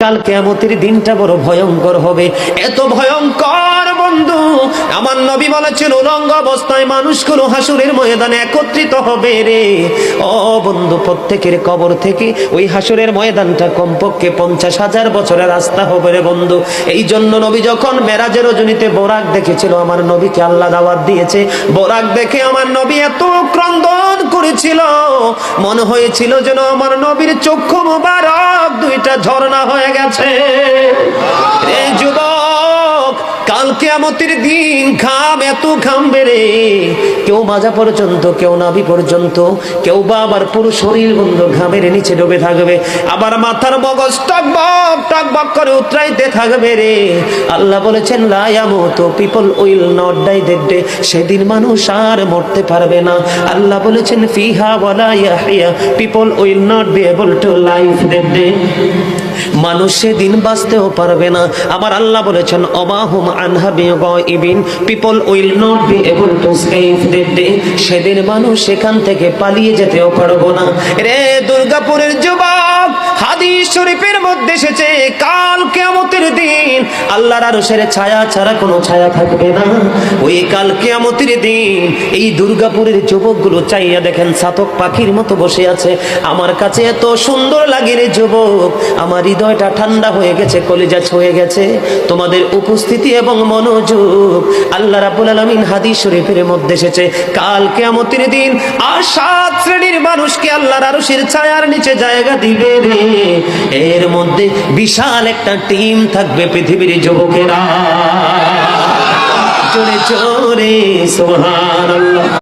কাল কিয়ামতের দিনটা বড় ভয়ঙ্কর হবে, এত ভয়ঙ্কর বন্ধু। আমার নবী বলেছেন উলঙ্গ অবস্থায় মানুষগুলো হাসুরের ময়দানে একত্রিত হবে রে। ও বন্ধু, প্রত্যেকের কবর থেকে ওই হাসুরের ময়দানটা কমপক্ষে 50,000 বছরের রাস্তা হবে রে বন্ধু। এই জন্য নবী যখন মেরাজের রজনীতে বোরাক দেখেছিল, আমার নবীকে আল্লাহ দাওয়াত দিয়েছে, বোরাক দেখে আমার নবী এত ক্রন্দন করেছিল, মনে হয়েছিল যেন আমার নবীর চক্ষু মুবারক দুইটা ঝর্ণা হয়ে গেছে। এই যুবক, কাল কিয়ামতের দিন ঘাম এত ঘামবে রে, কেউ মাজা পর্যন্ত, কেউ নাভি পর্যন্ত, কেউ বা আবার পুরো শরীর বন্ধ ঘামের নিচে ডুবে থাকবে, আবার মাথার মগজ টকবক টকবক করে উতরাইতে থাকবে রে। আল্লাহ বলেছেন লা ইয়ামুতু, people will not die that day, সেদিন মানুষ আর মরতে পারবে না। আল্লাহ বলেছেন ফিহা ওয়ালা ইয়াহইয়া, people will not be able to live that day, মানুষ সেদিন বাঁচতেও পারবে না। আবার আল্লাহ বলেছেন অমাহুম আনহা বিগাইবিন, people will not be able to escape that day, সেদিন মানুষ সেখান থেকে পালিয়ে যেতেও পারবো না রে। দুর্গাপুরের যুবক, হাদিস শরীফের মধ্যে এসেছে কাল কিয়ামতের দিন আল্লাহর আরশের ছায়া ছাড়া কোনো ছায়া থাকবে না। ওই কাল কিয়ামতের দিন এই দুর্গাপুরের যুবকগুলো চাইয়া দেখেন চাতক পাখির মতো বসে আছে। আমার কাছে এত সুন্দর লাগে রে যুবক, আমার হৃদয়টা ঠান্ডা হয়ে গেছে, কলিজা ছুঁয়ে গেছে তোমাদের উপস্থিতি এবং মনোযোগ। আল্লাহ রাব্বুল আলামিন হাদিস শরীফের মধ্যে এসেছে কাল কিয়ামতের দিন আর 7 শ্রেণীর মানুষকে আল্লাহর আরশের ছায়ার নিচে জায়গা দিবে রে। এর মধ্যে বিশাল একটা টিম থাকবে পৃথিবীর যুবকেরা। জোরে জোরে সুবহানাল্লাহ।